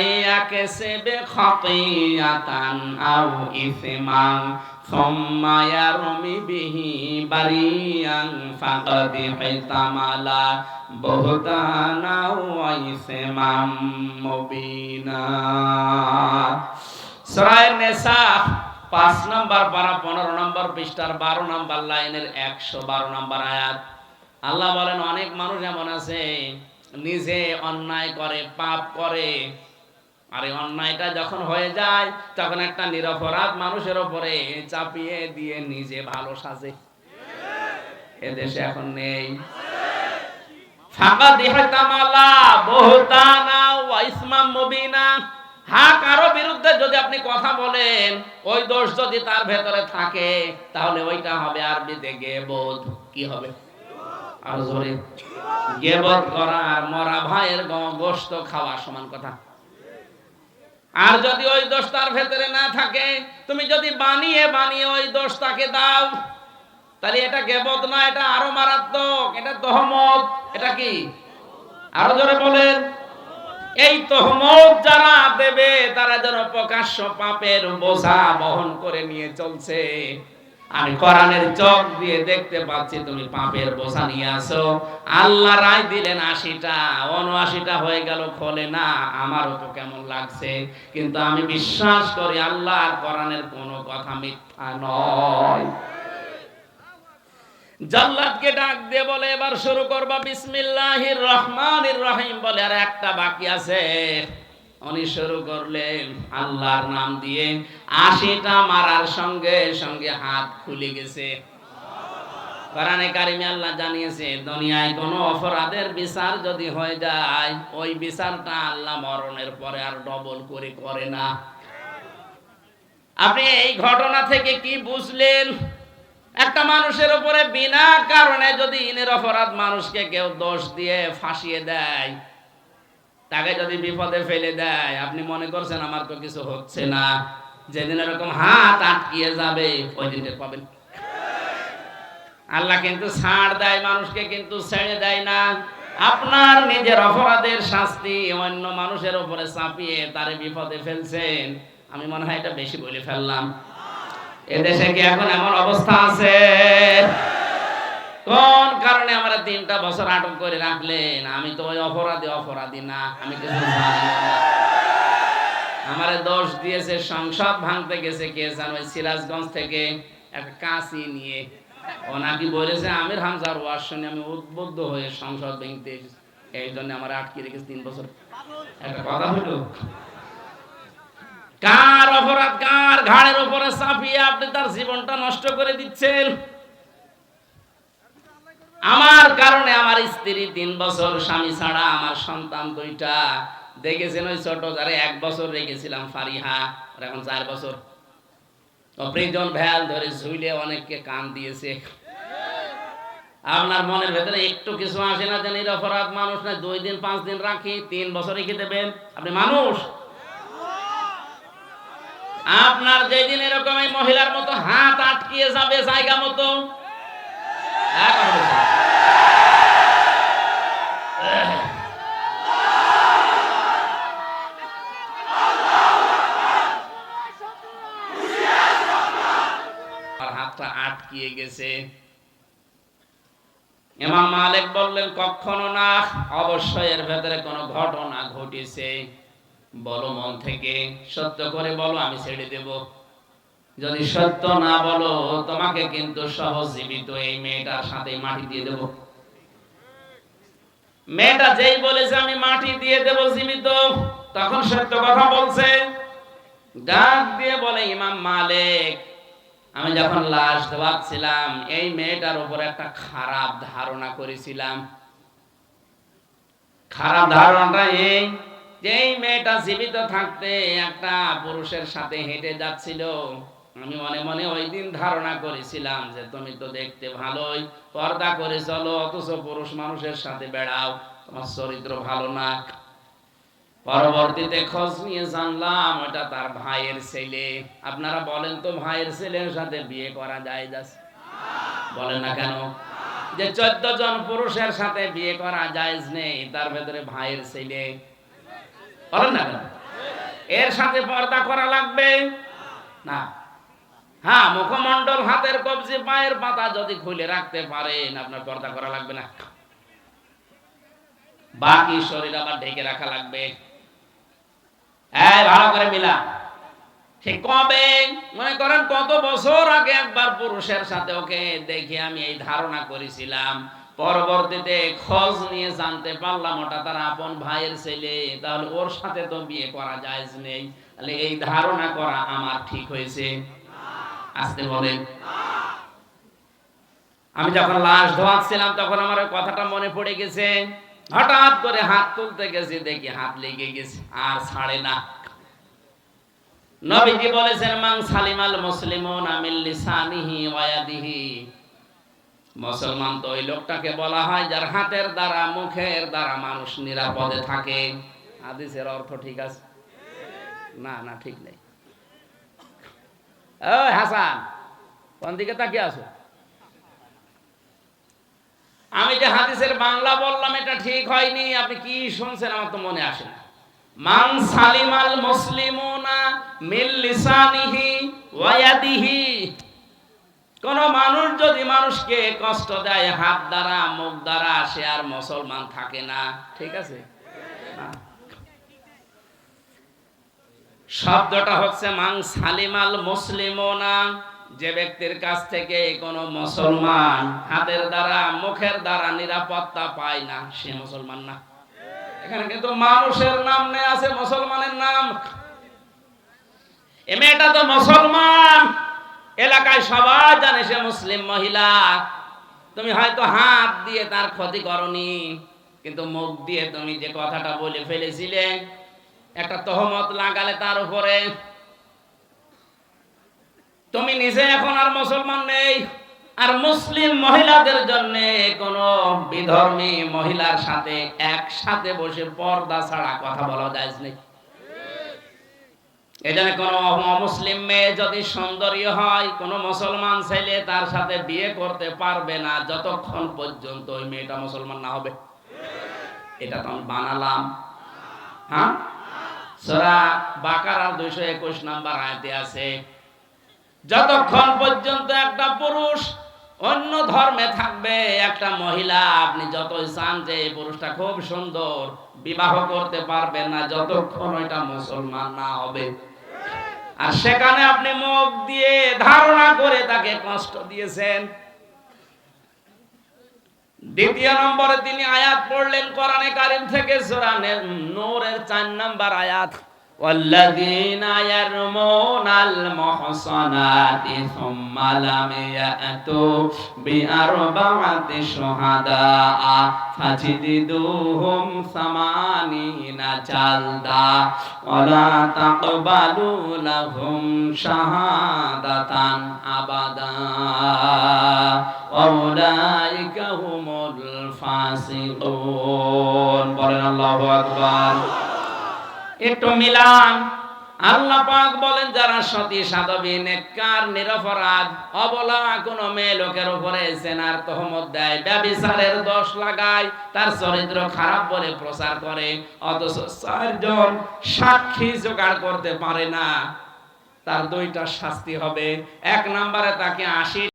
ইয়াকসিবু খাতিয়াতান আও ইসমান সুম্মা ইয়ারমি বিহি বারিয়ান ফাকাদ ইহতামালা বুহতানা ওয়া ইসমান মুবিনা। সূরা নিসা 5 নম্বর পারা 15 নম্বর পৃষ্ঠার 12 নম্বর লাইনের 112 নম্বর আয়াত। আল্লাহ বলেন, অনেক মানুষ এমন আছে নিজে অন্যায় করে, পাপ করে, আর এই অন্যায়টা যখন হয়ে যায় তখন একটা নিরপরাধ মানুষের উপরে চাপিয়ে দিয়ে নিজে ভালো সাজে। এদেশে এখন নেই। ফাকাদ ইহতামালা বুহতানা ওয়া ইসমান মুবিনা। হ্যাঁ, কারো বিরুদ্ধে যদি আপনি কথা বলেন, ওই দোষ যদি তার ভেতরে থাকে, তাহলে ওইটা হবে আরবিতে গীবত। কি হবে? আর জোরে, গীবত করা আর মরা ভাইয়ের গোশত খাওয়া সমান কথা। আর যদি ওই দোষ তার ভেতরে না থাকে, তুমি যদি বানিয়ে বানিয়ে ওই দোষ তাকে দাও, তাহলে এটা গীবত না, এটা আরো মারাত্মক, এটা তহমত। এটা কি? আরো জোরে বলেন। এই তহমত যারা দেবে তারা যেন প্রকাশ্য পাপের বোঝা বহন করে নিয়ে চলছে। আমি কোরআনের চোখ দিয়ে দেখতে পাচ্ছি তুমি পাপের বোঝা নিয়ে আসো। আল্লাহ রায় দিলেন 80টা, 79টা হয়ে গেল, খোলে না। আমারও তো কেমন লাগছে, কিন্তু আমি বিশ্বাস করি আল্লাহর কোরআনের কোনো কথা মিথ্যা নয়। জাল্লাদকে ডাক দিয়ে বলে, এবার শুরু করবা বিসমিল্লাহির রহমানির রহিম বলে। আর একটা বাকি আছে। উনি শুরু করলেন আল্লাহর নাম দিয়ে। 80টা মারার সঙ্গে সঙ্গে হাত খুলে গেছে। কোরআনে কারিমে আল্লাহ জানিয়েছে, দুনিয়ায় কোনো অপরাধের বিচার যদি হয়ে যায়, ওই বিচারটা আল্লাহ মরণের পরে আর ডবল করে করে না। আপনি এই ঘটনা থেকে কি বুঝলেন? একটা মানুষের উপরে বিনা কারণে যদি নিরপরাধ মানুষকে কেউ দোষ দিয়ে ফাঁসিয়ে দেয়, তাকে যদি বিপদে ফেলে দেয়, আপনি মনে করছেন আমার তো কিছু হচ্ছে না। যেদিন এরকম হাত আটকিয়ে যাবে, ওই দিনটা পাবেন। আল্লাহ কিন্তু ছাড় দেয় মানুষকে, কিন্তু ছেড়ে দেয় না। আপনার নিজের অপরাধের শাস্তি অন্য মানুষের উপরে চাপিয়ে তারে বিপদে ফেলছেন। আমি মনে হয় এটা বেশি বলে ফেললাম। এদেশে কি এখন এমন অবস্থা আছে? কোন কারণে আমরা 3টা বছর আটক করে রাখলেন? আমি তো ওই অপরাধী না, আমি কিছু জানি না। আমারে দোষ দিয়েছে সংসদ ভাঙতে গেছে কে জানো, ওই সিরাজগঞ্জ থেকে একটা কাঁচি নিয়ে। ও নাকি বলেছে আমির হামজার ওয়াজ শুনে আমি উদ্বুদ্ধ হয়ে সংসদ ভাঙতে এসেছি, এই জন্য আমার আটকে রেখেছে 3 বছর। একটা কথা হলো, কার অপরাধ কার ঘাড়ের উপরে চাপিয়ে আপনি তার জীবনটা নষ্ট করে দিচ্ছেন? আমার কারণে আমার স্ত্রী 3 বছর স্বামী ছাড়া, আমার সন্তান 2টা। দেখেছেন ওই ছোট যারে 1 বছর রেখেছিলাম, ফারিহা, আর এখন 4 বছর। ও প্রিজন ভ্যাল ধরে ঝুলে অনেককে কান দিয়েছে। আপনার মনের ভেতরে একটু কিছু আসে না যে নিরপরাধ মানুষ না 2 দিন 5 দিন রাখি, 3 বছর রেখে দেবেন? আপনি মানুষ? আপনার যেদিন এরকম এই মহিলার মতো হাত আটকিয়ে যাবে জায়গা মতো, হাতটা আটকিয়ে গেছে। ইমাম মালিক বললেন, কখনো না, অবশ্যই এর ভেতরে কোনো ঘটনা ঘটেছে। বলো মন থেকে, সত্য করে বলো, আমি ছেড়ে দেব। যদি সত্য না বলো, তোমাকে কিন্তু সহজীবিত এই মেয়েটার সাথে মাটি দিয়ে দেব। মেয়েটা যেই বলেছে আমি মাটি দিয়ে দেব জীবিত, তখন সত্য কথা বলছে। ডাক দিয়ে বলে, ইমাম মালিক, আমি যখন লাশ ধোয়াচ্ছিলাম, এই মেয়েটার উপর একটা খারাপ ধারণা করেছিলাম। খারাপ ধারণাটা এই যে এই মেয়েটা জীবিত থাকতে একটা পুরুষের সাথে হেঁটে যাচ্ছিল। আমি মনে মনে ওই দিন ধারণা করেছিলাম যে তুমি তো দেখতে ভালোই, পর্দা করে চলো, অথচ পুরুষ মানুষের সাথে বেড়াও, তোমার চরিত্র ভালো না। পরবর্তীতে খোঁজ নিয়ে জানলাম ওটা তার ভাইয়ের ছেলে। আপনারা বলেন তো, ভাইয়ের ছেলের সাথে বিয়ে করা যায়? বলেন না কেন? যে 14 জন পুরুষের সাথে বিয়ে করা জায়েজ নেই, তার ভেতরে ভাইয়ের ছেলে। বলেন না কেন? এর সাথে পর্দা করা লাগবে না। হ্যাঁ, মুখমণ্ডল, হাতের কবজি, পায়ের পাতা যদি খুলে রাখতে পারেন আপনার পর্দা করা লাগবে না। বাকি শরীর আবার ঢেকে রাখা লাগবে। ভালো করে মিলা। সে কবে, মনে করেন কত বছর আগে একবার পুরুষের সাথে ওকে দেখে আমি এই ধারণা করেছিলাম, পরবর্তীতে খোঁজ নিয়ে জানতে পারলাম ওটা তার আপন ভাইয়ের ছেলে, তাহলে ওর সাথে তো বিয়ে করা জায়েজ নেই। তাহলে এই ধারণা করা আমার ঠিক হয়েছে? আসতে বলেন। আমি যখন লাশ ধোয়াচ্ছিলাম তখন আমার ওই কথাটা মনে পড়ে গেছে। হঠাৎ করে হাত তুলতে গেছি, দেখি হাত লেগে গেছে, আর ছাড়ে না। নবীজি বলেছেন, মান সালিমাল মুসলিমুনা মিন লিসানিহি ওয়া ইয়াদিহি। মুসলমান তো ওই লোকটাকে বলা হয় যার হাতের দ্বারা, মুখের দ্বারা মানুষ নিরাপদে থাকে। হাদিসের অর্থ ঠিক আছে? না না, ঠিক নেই। ওই হাসান, কোন দিকে তাকিয়ে আছো? আমি যে হাদিসের বাংলা বললাম এটা ঠিক হয়নি, আপনি কি শুনছেন আমার তো মনে আসে না। মান সালিমাল মুসলিমুনা মিন লিসানিহি ওয়া ইয়াদিহি। কোন মানুষ যদি মানুষকে কষ্ট দেয় হাত দ্বারা, মুখ দ্বারা, সে আর মুসলমান থাকে না। ঠিক আছে? শব্দটা হচ্ছে মান সালিমাল মুসলিমুনা, যে ব্যক্তির কাছ থেকে কোন মুসলমান হাতের দ্বারা, মুখের দ্বারা নিরাপত্তা পায় না, সে মুসলমান না। এখানে কিন্তু মানুষের নাম নেই, আছে মুসলমানের নাম। এ মেয়েটা তো মুসলমান, এলাকায় সবাই জানে সে মুসলিম মহিলা। তুমি হয়তো হাত দিয়ে তার ক্ষতি করনি, কিন্তু মুখ দিয়ে তুমি যে কথাটা বলে ফেলেছিলে, একটা তহমত লাগালে তার উপরে। তুমি নিজে এখন আর মুসলমান নেই। আর মুসলিম মহিলাদের জন্য কোন বিধর্মী মহিলার সাথে একসাথে বসে পর্দা ছাড়া কথা বলা জায়েজ নেই। এজন্য কোন অমুসলিম মেয়ে যদি সুন্দরী হয়, কোন মুসলমান ছেলে তার সাথে বিয়ে করতে পারবে না যতক্ষণ পর্যন্ত ওই মেয়েটা মুসলমান না হবে। এটা তো আমি বানালাম। হ্যাঁ, সূরা বাকারার 221 নম্বর আয়াতে আছে, যতক্ষণ পর্যন্ত একটা পুরুষ অন্য ধর্মে থাকবে, একটা মহিলা আপনি যতই চান যে এই পুরুষটা খুব সুন্দর, বিবাহ করতে পারবেন না যতক্ষণ ওইটা মুসলমান না হবে। আর সেখানে আপনি মুখ দিয়ে ধারণা করে তাকে কষ্ট দিয়েছেন। দ্বিতীয় নম্বরে তিনি আয়াত পড়লেন কোরআনে কারীম থেকে, সূরা নূরের 4 নম্বর আয়াত, والذين يرمون المحصنات ثم لم يأتوا بأربعة شهداء فاجلدوهم 80 جلدة ولا تقبلوا لهم شهادة أبدا وأولئك هم الفاسقون. বলেন আল্লাহু আকবার। একটু মিলান। আল্লাহ পাক বলেন, যারা সতী সাধবী, নেককার, নিরপরাধ, অবলা কোন মেয়ে লোকের উপরে জেনার তহমত দেয়, ব্যভিচারের দোষ লাগায়, তার চরিত্র খারাপ বলে প্রচার করে, অথচ 4 জন সাক্ষী জোগাড় করতে পারে না, তার 2টা শাস্তি হবে। 1 নম্বরে তাকে 80